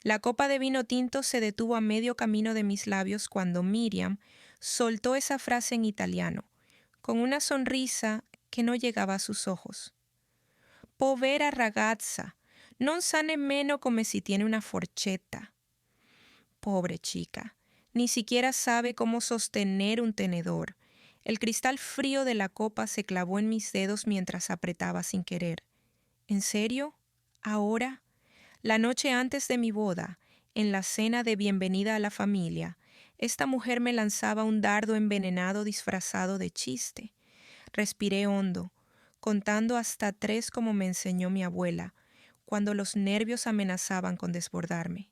La copa de vino tinto se detuvo a medio camino de mis labios cuando Miriam soltó esa frase en italiano, con una sonrisa que no llegaba a sus ojos. Povera ragazza, non sa nemmeno come si tiene una forchetta. Pobre chica, ni siquiera sabe cómo sostener un tenedor. El cristal frío de la copa se clavó en mis dedos mientras apretaba sin querer. ¿En serio? ¿Ahora? La noche antes de mi boda, en la cena de bienvenida a la familia, esta mujer me lanzaba un dardo envenenado disfrazado de chiste. Respiré hondo, contando hasta 3 como me enseñó mi abuela, cuando los nervios amenazaban con desbordarme.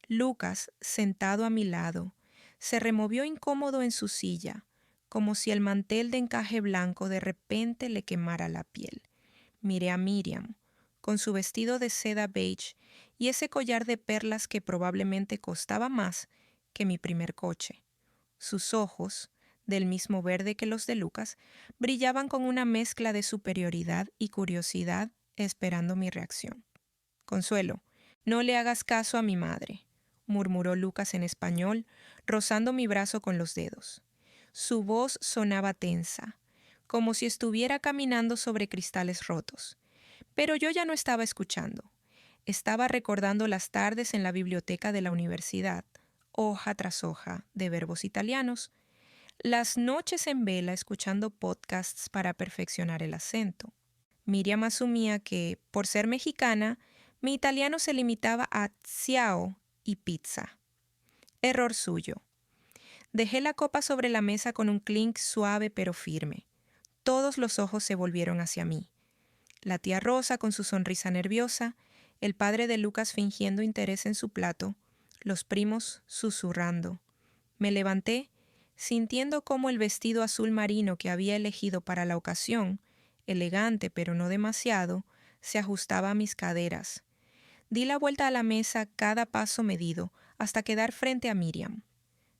Lucas, sentado a mi lado, se removió incómodo en su silla, como si el mantel de encaje blanco de repente le quemara la piel. Miré a Miriam, con su vestido de seda beige y ese collar de perlas que probablemente costaba más que mi primer coche. Sus ojos, del mismo verde que los de Lucas, brillaban con una mezcla de superioridad y curiosidad esperando mi reacción. Consuelo, no le hagas caso a mi madre, murmuró Lucas en español, rozando mi brazo con los dedos. Su voz sonaba tensa, como si estuviera caminando sobre cristales rotos. Pero yo ya no estaba escuchando. Estaba recordando las tardes en la biblioteca de la universidad, hoja tras hoja de verbos italianos, las noches en vela escuchando podcasts para perfeccionar el acento. Miriam asumía que, por ser mexicana, mi italiano se limitaba a ciao y pizza. Error suyo. Dejé la copa sobre la mesa con un clink suave pero firme. Todos los ojos se volvieron hacia mí. La tía Rosa con su sonrisa nerviosa, el padre de Lucas fingiendo interés en su plato, los primos susurrando. Me levanté, sintiendo cómo el vestido azul marino que había elegido para la ocasión, elegante pero no demasiado, se ajustaba a mis caderas. Di la vuelta a la mesa cada paso medido hasta quedar frente a Miriam.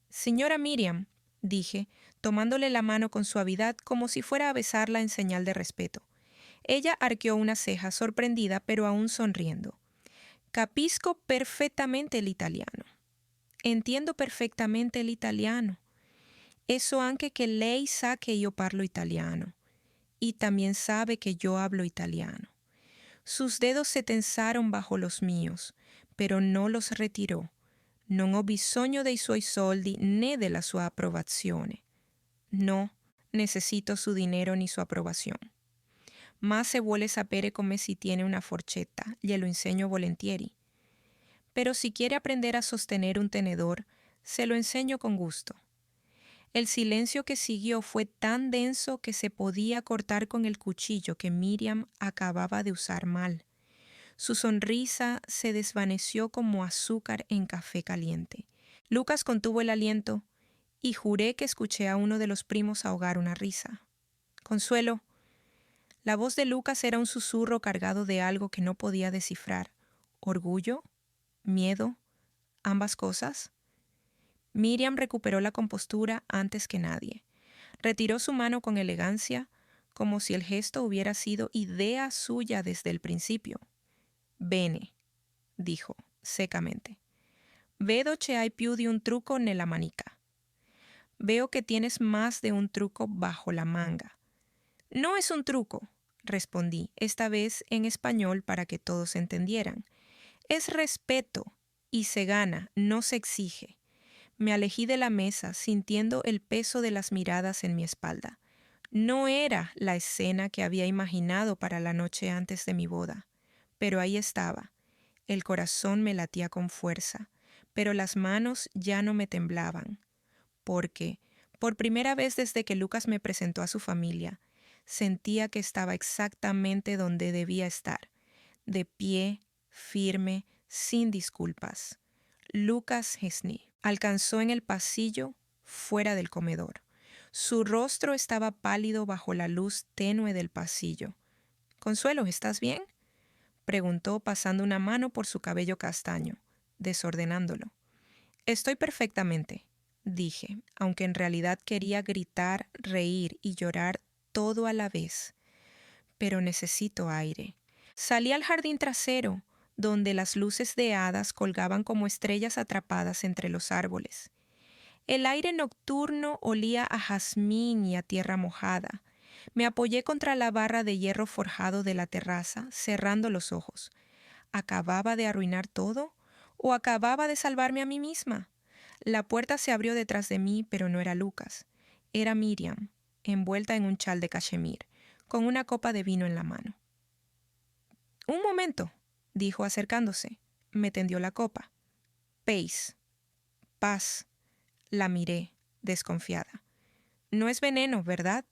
Señora Miriam, dije, tomándole la mano con suavidad como si fuera a besarla en señal de respeto. Ella arqueó una ceja sorprendida pero aún sonriendo. Capisco perfectamente el italiano. Entiendo perfectamente el italiano. Eso anche che lei sa che io parlo italiano. Y también sabe que yo hablo italiano. Sus dedos se tensaron bajo los míos, pero no los retirò. Non ho bisogno dei suoi soldi né della sua approvazione. No necesito su dinero ni su aprobación. Más se vuole sapere come si tiene una forchetta, glielo insegno volentieri. Pero si quiere aprender a sostener un tenedor, se lo enseño con gusto. El silencio que siguió fue tan denso que se podía cortar con el cuchillo que Miriam acababa de usar mal. Su sonrisa se desvaneció como azúcar en café caliente. Lucas contuvo el aliento y juré que escuché a uno de los primos ahogar una risa. Consuelo. La voz de Lucas era un susurro cargado de algo que no podía descifrar. ¿Orgullo? ¿Miedo? ¿Ambas cosas? Miriam recuperó la compostura antes que nadie. Retiró su mano con elegancia, como si el gesto hubiera sido idea suya desde el principio. Bene, dijo secamente. Vedo che hai più di un trucco nella manica. Veo que tienes más de un truco bajo la manga. No es un truco, respondí, esta vez en español para que todos entendieran. Es respeto y se gana, no se exige. Me alejé de la mesa, sintiendo el peso de las miradas en mi espalda. No era la escena que había imaginado para la noche antes de mi boda, pero ahí estaba. El corazón me latía con fuerza, pero las manos ya no me temblaban, porque, por primera vez desde que Lucas me presentó a su familia, sentía que estaba exactamente donde debía estar, de pie, firme, sin disculpas. Lucas Chesney alcanzó en el pasillo, fuera del comedor. Su rostro estaba pálido bajo la luz tenue del pasillo. «Consuelo, ¿estás bien?», preguntó pasando una mano por su cabello castaño, desordenándolo. «Estoy perfectamente», dije, aunque en realidad quería gritar, reír y llorar todo a la vez. «Pero necesito aire». Salí al jardín trasero, donde las luces de hadas colgaban como estrellas atrapadas entre los árboles. El aire nocturno olía a jazmín y a tierra mojada. Me apoyé contra la barra de hierro forjado de la terraza, cerrando los ojos. ¿Acababa de arruinar todo? ¿O acababa de salvarme a mí misma? La puerta se abrió detrás de mí, pero no era Lucas. Era Miriam, envuelta en un chal de cachemir, con una copa de vino en la mano. «Un momento», dijo acercándose. Me tendió la copa. «Pace. Paz». La miré, desconfiada. «No es veneno, ¿verdad?»,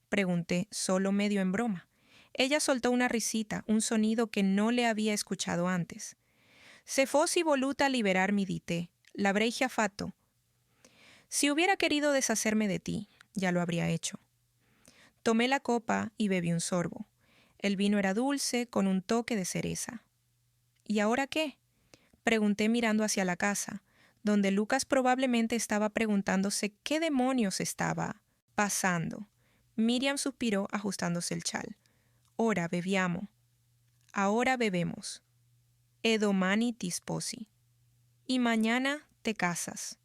pregunté, solo medio en broma. Ella soltó una risita, un sonido que no le había escuchado antes. «Se fossi voluta liberar mi di te, l'avrei fatto. Si hubiera querido deshacerme de ti, ya lo habría hecho». Tomé la copa y bebí un sorbo. El vino era dulce, con un toque de cereza. «¿Y ahora qué?», pregunté mirando hacia la casa, donde Lucas probablemente estaba preguntándose qué demonios estaba pasando. Miriam suspiró ajustándose el chal. «Ora beviamo». «Ahora bebemos». «E domani ti sposi». «Y mañana te casas».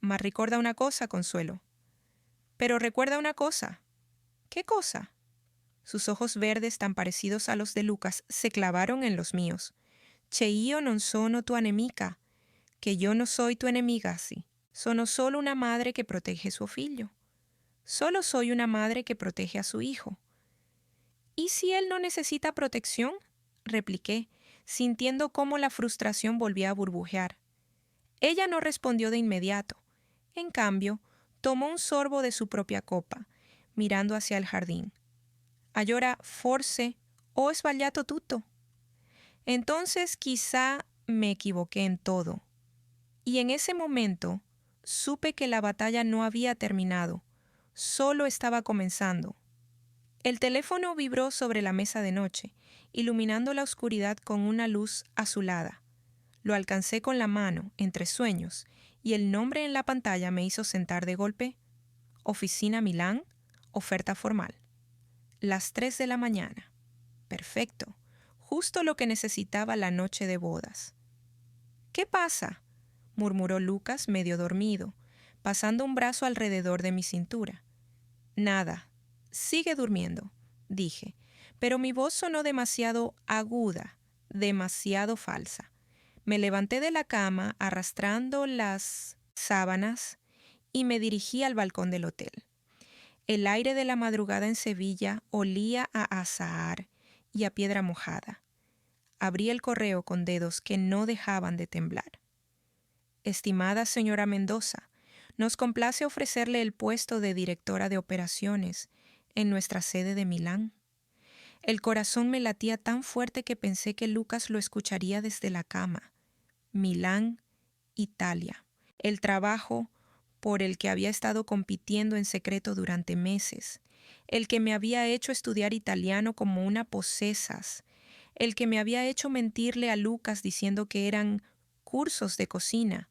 «Ma ricorda una cosa, Consuelo». «Pero recuerda una cosa». «¿Qué cosa?». Sus ojos verdes, tan parecidos a los de Lucas, se clavaron en los míos. «Che io non sono tua nemica», que yo no soy tu enemiga, sí. Sono solo una madre que protege a su figlio. Solo soy una madre que protege a su hijo. ¿Y si él no necesita protección?, repliqué, sintiendo cómo la frustración volvía a burbujear. Ella no respondió de inmediato. En cambio, tomó un sorbo de su propia copa, mirando hacia el jardín. «Allora forse ho sbagliato tutto». Entonces quizá me equivoqué en todo. Y en ese momento supe que la batalla no había terminado, solo estaba comenzando. El teléfono vibró sobre la mesa de noche, iluminando la oscuridad con una luz azulada. Lo alcancé con la mano, entre sueños, y el nombre en la pantalla me hizo sentar de golpe. Oficina Milán, oferta formal. Las 3 de la mañana. Perfecto, justo lo que necesitaba la noche de bodas. «¿Qué pasa?», murmuró Lucas medio dormido, pasando un brazo alrededor de mi cintura. «Nada, sigue durmiendo», dije, pero mi voz sonó demasiado aguda, demasiado falsa. Me levanté de la cama arrastrando las sábanas y me dirigí al balcón del hotel. El aire de la madrugada en Sevilla olía a azahar y a piedra mojada. Abrí el correo con dedos que no dejaban de temblar. «Estimada señora Mendoza, nos complace ofrecerle el puesto de directora de operaciones en nuestra sede de Milán». El corazón me latía tan fuerte que pensé que Lucas lo escucharía desde la cama. Milán, Italia. El trabajo por el que había estado compitiendo en secreto durante meses. El que me había hecho estudiar italiano como una posesas. El que me había hecho mentirle a Lucas diciendo que eran cursos de cocina,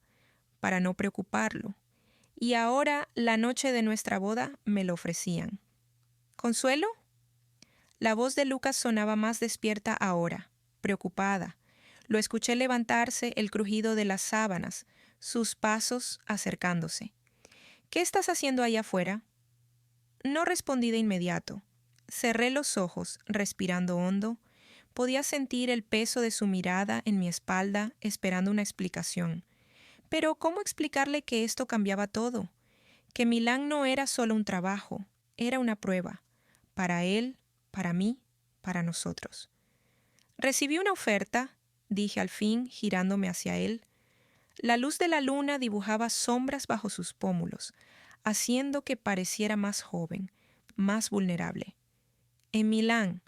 para no preocuparlo. Y ahora, la noche de nuestra boda, me lo ofrecían. «¿Consuelo?». La voz de Lucas sonaba más despierta ahora, preocupada. Lo escuché levantarse, el crujido de las sábanas, sus pasos acercándose. «¿Qué estás haciendo ahí afuera?». No respondí de inmediato. Cerré los ojos, respirando hondo. Podía sentir el peso de su mirada en mi espalda, esperando una explicación. Pero ¿cómo explicarle que esto cambiaba todo? Que Milán no era solo un trabajo, era una prueba. Para él, para mí, para nosotros. «Recibí una oferta», dije al fin, girándome hacia él. La luz de la luna dibujaba sombras bajo sus pómulos, haciendo que pareciera más joven, más vulnerable. «En Milán».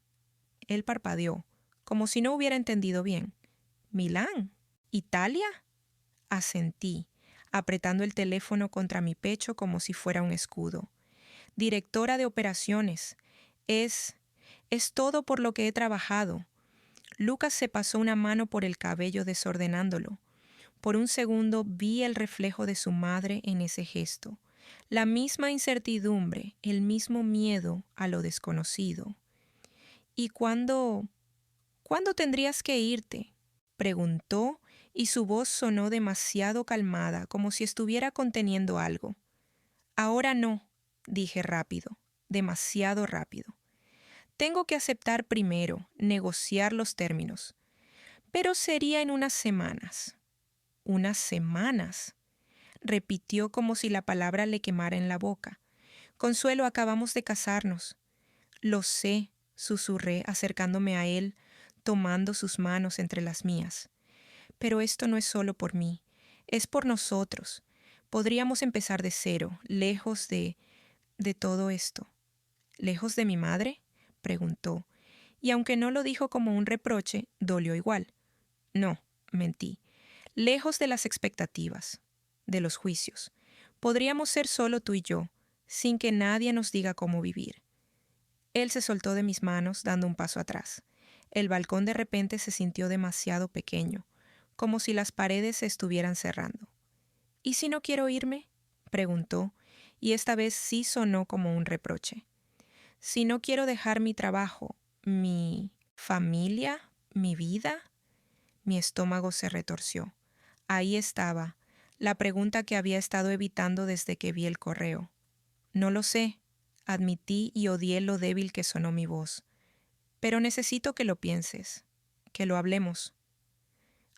Él parpadeó, como si no hubiera entendido bien. «¿Milán? ¿Italia?». Asentí, apretando el teléfono contra mi pecho como si fuera un escudo. «Directora de operaciones. Es todo por lo que he trabajado». Lucas se pasó una mano por el cabello desordenándolo. Por un segundo vi el reflejo de su madre en ese gesto. La misma incertidumbre, el mismo miedo a lo desconocido. «¿Y cuándo tendrías que irte?». Preguntó y su voz sonó demasiado calmada, como si estuviera conteniendo algo. Ahora no, dije rápido, demasiado rápido. Tengo que aceptar primero, negociar los términos. Pero sería en unas semanas. ¿Unas semanas? Repitió como si la palabra le quemara en la boca. Consuelo, acabamos de casarnos. Lo sé, susurré, acercándome a él, tomando sus manos entre las mías. Pero esto no es solo por mí, es por nosotros. Podríamos empezar de cero, lejos de todo esto. ¿Lejos de mi madre?, preguntó, y aunque no lo dijo como un reproche, dolió igual. No, mentí. Lejos de las expectativas, de los juicios. Podríamos ser solo tú y yo, sin que nadie nos diga cómo vivir. Él se soltó de mis manos, dando un paso atrás. El balcón de repente se sintió demasiado pequeño, como si las paredes se estuvieran cerrando. ¿Y si no quiero irme?, preguntó, y esta vez sí sonó como un reproche. Si no quiero dejar mi trabajo, mi familia, mi vida. Mi estómago se retorció. Ahí estaba, la pregunta que había estado evitando desde que vi el correo. No lo sé, admití y odié lo débil que sonó mi voz. Pero necesito que lo pienses, que lo hablemos.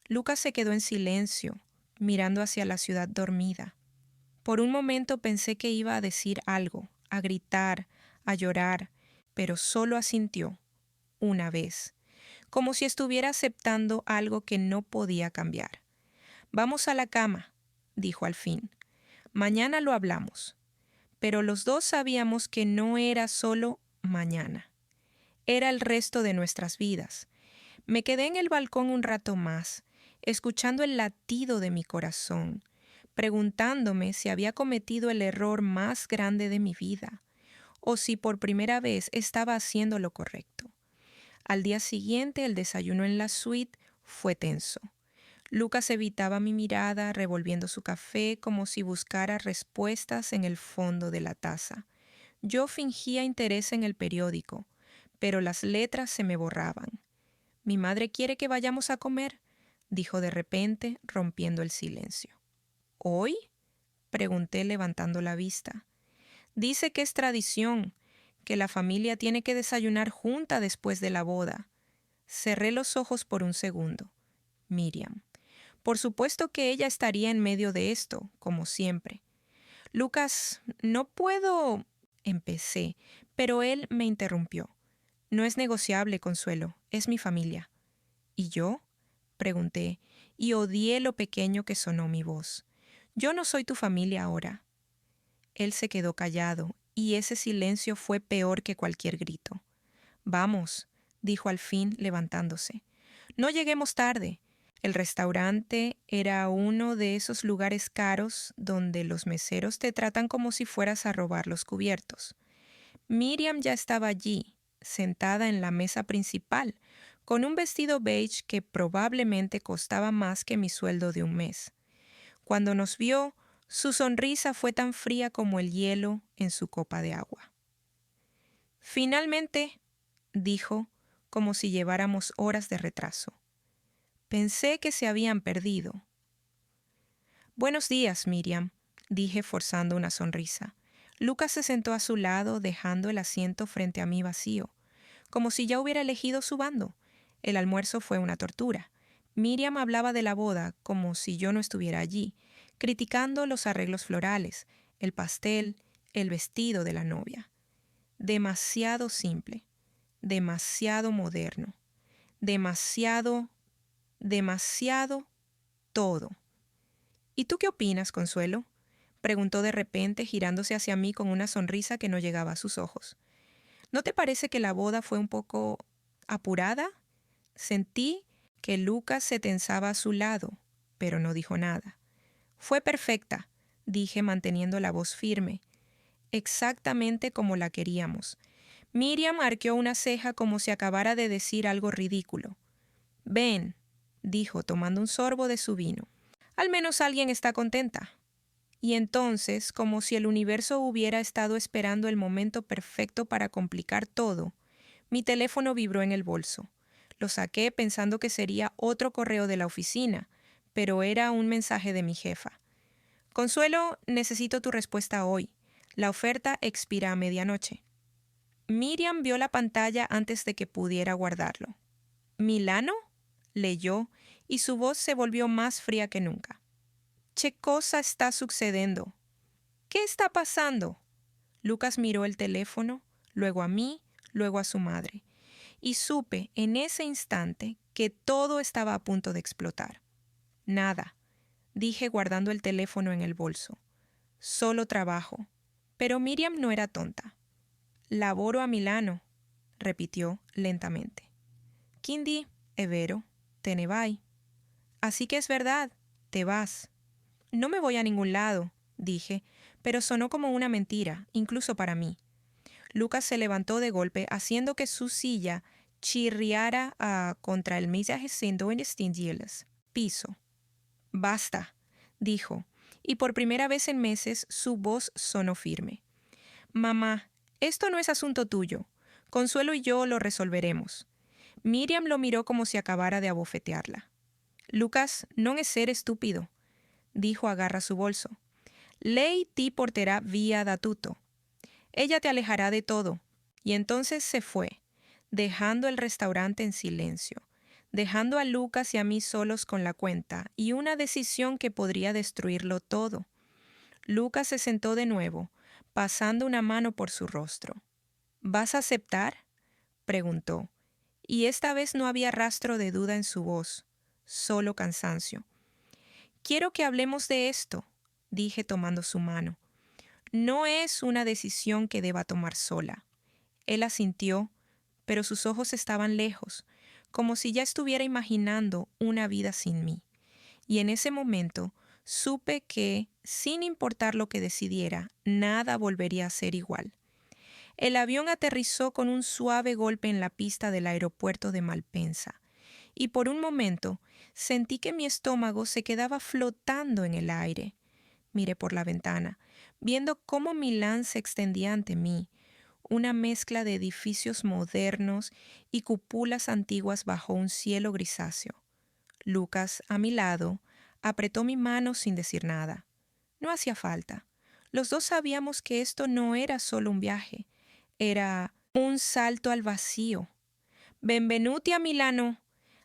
Lucas se quedó en silencio, mirando hacia la ciudad dormida. Por un momento pensé que iba a decir algo, a gritar, a llorar, pero solo asintió, una vez, como si estuviera aceptando algo que no podía cambiar. Vamos a la cama, dijo al fin. Mañana lo hablamos. Pero los dos sabíamos que no era solo mañana. Era el resto de nuestras vidas. Me quedé en el balcón un rato más, escuchando el latido de mi corazón, preguntándome si había cometido el error más grande de mi vida, o si por primera vez estaba haciendo lo correcto. Al día siguiente, el desayuno en la suite fue tenso. Lucas evitaba mi mirada, revolviendo su café como si buscara respuestas en el fondo de la taza. Yo fingía interés en el periódico, pero las letras se me borraban. «Mi madre quiere que vayamos a comer», dijo de repente, rompiendo el silencio. «¿Hoy?», pregunté levantando la vista. «Dice que es tradición, que la familia tiene que desayunar junta después de la boda». Cerré los ojos por un segundo. Miriam. Por supuesto que ella estaría en medio de esto, como siempre. «Lucas, no puedo...», empecé, pero él me interrumpió. «No es negociable, Consuelo, es mi familia». «¿Y yo?», pregunté, y odié lo pequeño que sonó mi voz. «Yo no soy tu familia ahora». Él se quedó callado, y ese silencio fue peor que cualquier grito. «Vamos», dijo al fin, levantándose. «No lleguemos tarde». El restaurante era uno de esos lugares caros donde los meseros te tratan como si fueras a robar los cubiertos. Miriam ya estaba allí, sentada en la mesa principal, con un vestido beige que probablemente costaba más que mi sueldo de un mes. Cuando nos vio, su sonrisa fue tan fría como el hielo en su copa de agua. «Finalmente», dijo, como si lleváramos horas de retraso. Pensé que se habían perdido. «Buenos días, Miriam», dije forzando una sonrisa. Lucas se sentó a su lado, dejando el asiento frente a mí vacío, como si ya hubiera elegido su bando. El almuerzo fue una tortura. Miriam hablaba de la boda como si yo no estuviera allí, criticando los arreglos florales, el pastel, el vestido de la novia. Demasiado simple, demasiado moderno, demasiado todo. «¿Y tú qué opinas, Consuelo?», preguntó de repente, girándose hacia mí con una sonrisa que no llegaba a sus ojos. «¿No te parece que la boda fue un poco apurada?». Sentí que Lucas se tensaba a su lado, pero no dijo nada. «Fue perfecta», dije manteniendo la voz firme. «Exactamente como la queríamos». Miriam arqueó una ceja como si acabara de decir algo ridículo. «Ven», dijo tomando un sorbo de su vino. «Al menos alguien está contenta». Y entonces, como si el universo hubiera estado esperando el momento perfecto para complicar todo, mi teléfono vibró en el bolso. Lo saqué pensando que sería otro correo de la oficina, pero era un mensaje de mi jefa. Consuelo, necesito tu respuesta hoy. La oferta expira a medianoche. Miriam vio la pantalla antes de que pudiera guardarlo. ¿Milano? Leyó, y su voz se volvió más fría que nunca. ¿Qué cosa está sucediendo? ¿Qué está pasando? Lucas miró el teléfono, luego a mí, luego a su madre, y supe en ese instante que todo estaba a punto de explotar. Nada, dije guardando el teléfono en el bolso. Solo trabajo. Pero Miriam no era tonta. Laboro a Milano, repitió lentamente. Quindi è vero, te ne vai. Así que es verdad, te vas. No me voy a ningún lado, dije, pero sonó como una mentira, incluso para mí. Lucas se levantó de golpe, haciendo que su silla chirriara contra el millagescendo en extinguirlas. Piso. Basta, dijo, y por primera vez en meses su voz sonó firme. Mamá, esto no es asunto tuyo. Consuelo y yo lo resolveremos. Miriam lo miró como si acabara de abofetearla. Lucas, non es ser estúpido, dijo agarra su bolso. Lei ti porterá vía da tutto. Ella te alejará de todo. Y entonces se fue, dejando el restaurante en silencio, dejando a Lucas y a mí solos con la cuenta y una decisión que podría destruirlo todo. Lucas se sentó de nuevo, pasando una mano por su rostro. ¿Vas a aceptar? Preguntó, y esta vez no había rastro de duda en su voz, solo cansancio. Quiero que hablemos de esto, dije tomando su mano. No es una decisión que deba tomar sola. Él asintió, pero sus ojos estaban lejos, como si ya estuviera imaginando una vida sin mí. Y en ese momento supe que, sin importar lo que decidiera, nada volvería a ser igual. El avión aterrizó con un suave golpe en la pista del aeropuerto de Malpensa, y por un momento sentí que mi estómago se quedaba flotando en el aire. Miré por la ventana, viendo cómo Milán se extendía ante mí, una mezcla de edificios modernos y cúpulas antiguas bajo un cielo grisáceo. Lucas, a mi lado, apretó mi mano sin decir nada. No hacía falta. Los dos sabíamos que esto no era solo un viaje, era un salto al vacío. «Benvenuti a Milano»,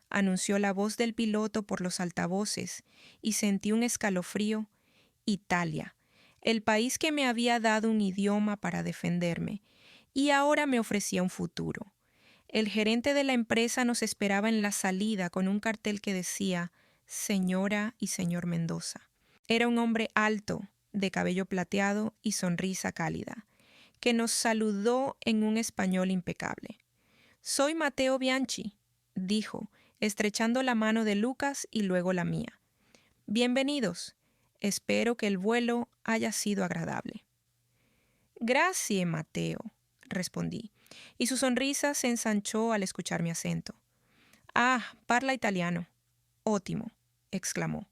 anunció la voz del piloto por los altavoces, y sentí un escalofrío. Italia, el país que me había dado un idioma para defenderme, y ahora me ofrecía un futuro. El gerente de la empresa nos esperaba en la salida con un cartel que decía «Señora y señor Mendoza». Era un hombre alto, de cabello plateado y sonrisa cálida, que nos saludó en un español impecable. «Soy Matteo Bianchi», dijo, estrechando la mano de Lucas y luego la mía. «Bienvenidos. Espero que el vuelo haya sido agradable». «Grazie, Matteo», respondí, y su sonrisa se ensanchó al escuchar mi acento. «Ah, parla italiano». «Ótimo», exclamó.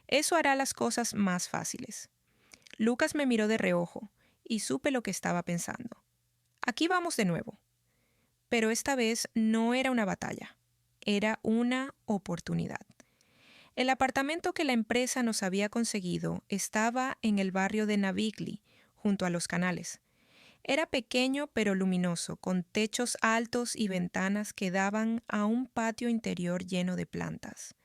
«Eso hará las cosas más fáciles». Lucas me miró de reojo, y supe lo que estaba pensando. Aquí vamos de nuevo. Pero esta vez no era una batalla, era una oportunidad. El apartamento que la empresa nos había conseguido estaba en el barrio de Navigli, junto a los canales. Era pequeño pero luminoso, con techos altos y ventanas que daban a un patio interior lleno de plantas.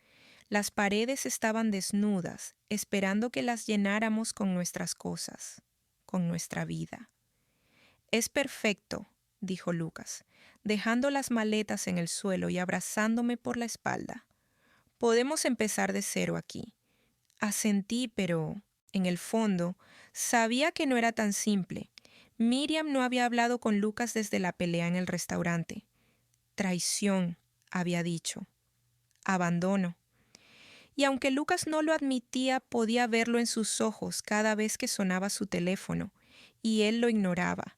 Las paredes estaban desnudas, esperando que las llenáramos con nuestras cosas, con nuestra vida. «Es perfecto», dijo Lucas, dejando las maletas en el suelo y abrazándome por la espalda. «Podemos empezar de cero aquí». Asentí, pero, en el fondo, sabía que no era tan simple. Miriam no había hablado con Lucas desde la pelea en el restaurante. Traición, había dicho. Abandono. Y aunque Lucas no lo admitía, podía verlo en sus ojos cada vez que sonaba su teléfono, y él lo ignoraba.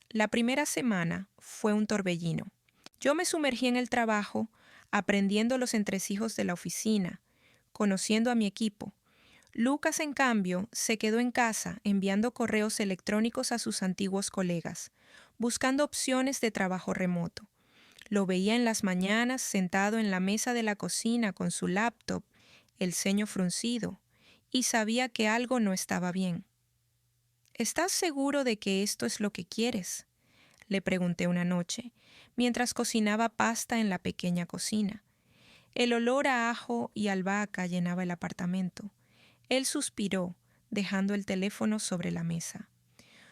La primera semana fue un torbellino. Yo me sumergí en el trabajo, aprendiendo los entresijos de la oficina, conociendo a mi equipo. Lucas, en cambio, se quedó en casa enviando correos electrónicos a sus antiguos colegas, buscando opciones de trabajo remoto. Lo veía en las mañanas sentado en la mesa de la cocina con su laptop, el ceño fruncido, y sabía que algo no estaba bien. ¿Estás seguro de que esto es lo que quieres?, le pregunté una noche, mientras cocinaba pasta en la pequeña cocina. El olor a ajo y albahaca llenaba el apartamento. Él suspiró, dejando el teléfono sobre la mesa.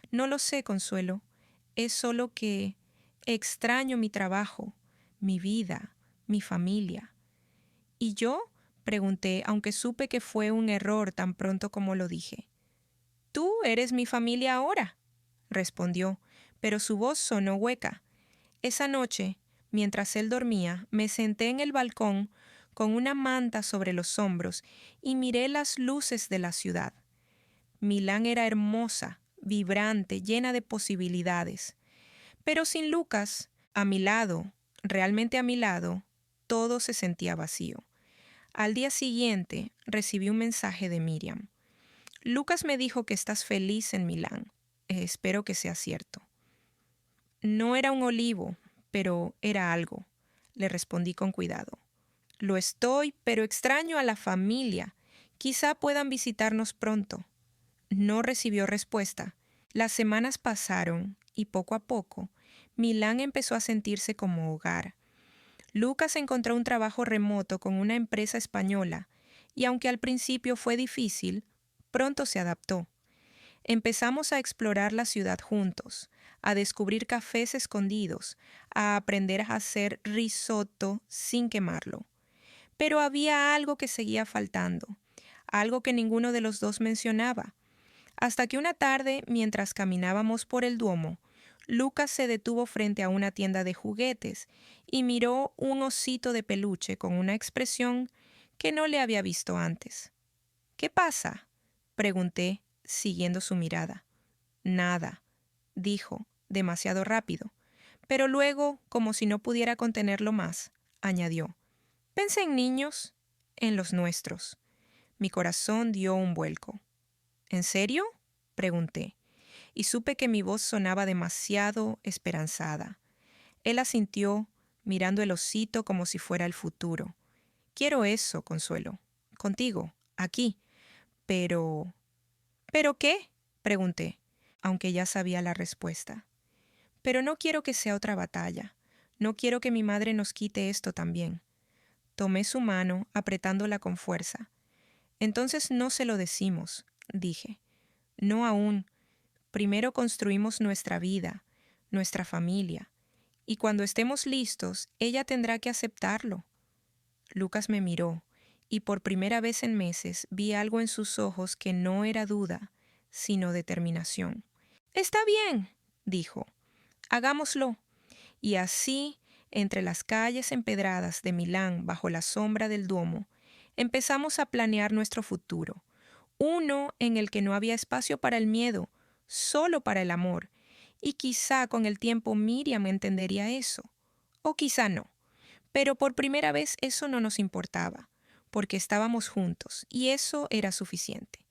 No lo sé, Consuelo. Es solo que extraño mi trabajo, mi vida, mi familia. ¿Y yo? Pregunté, aunque supe que fue un error tan pronto como lo dije. Tú eres mi familia ahora, respondió, pero su voz sonó hueca. Esa noche, mientras él dormía, me senté en el balcón con una manta sobre los hombros y miré las luces de la ciudad. Milán era hermosa, vibrante, llena de posibilidades. Pero sin Lucas, a mi lado, realmente a mi lado, todo se sentía vacío. Al día siguiente, recibí un mensaje de Miriam. Lucas me dijo que estás feliz en Milán. Espero que sea cierto. No era un olivo, pero era algo, le respondí con cuidado. Lo estoy, pero extraño a la familia. Quizá puedan visitarnos pronto. No recibió respuesta. Las semanas pasaron y poco a poco, Milán empezó a sentirse como hogar. Lucas encontró un trabajo remoto con una empresa española y aunque al principio fue difícil, pronto se adaptó. Empezamos a explorar la ciudad juntos, a descubrir cafés escondidos, a aprender a hacer risotto sin quemarlo. Pero había algo que seguía faltando, algo que ninguno de los dos mencionaba. Hasta que una tarde, mientras caminábamos por el Duomo, Lucas se detuvo frente a una tienda de juguetes y miró un osito de peluche con una expresión que no le había visto antes. ¿Qué pasa?, pregunté, siguiendo su mirada. Nada, dijo, demasiado rápido. Pero luego, como si no pudiera contenerlo más, añadió. Pensé en niños, en los nuestros. Mi corazón dio un vuelco. ¿En serio?, pregunté, y supe que mi voz sonaba demasiado esperanzada. Él asintió, mirando el osito como si fuera el futuro. Quiero eso, Consuelo. Contigo, aquí. Pero... ¿Pero qué?, pregunté, aunque ya sabía la respuesta. Pero no quiero que sea otra batalla. No quiero que mi madre nos quite esto también. Tomé su mano, apretándola con fuerza. Entonces no se lo decimos, dije. No aún. Primero construimos nuestra vida, nuestra familia. Y cuando estemos listos, ella tendrá que aceptarlo. Lucas me miró, y por primera vez en meses vi algo en sus ojos que no era duda, sino determinación. Está bien, dijo. Hagámoslo. Y así, entre las calles empedradas de Milán bajo la sombra del Duomo, empezamos a planear nuestro futuro. Uno en el que no había espacio para el miedo, solo para el amor. Y quizá con el tiempo Miriam entendería eso. O quizá no. Pero por primera vez eso no nos importaba, porque estábamos juntos, y eso era suficiente.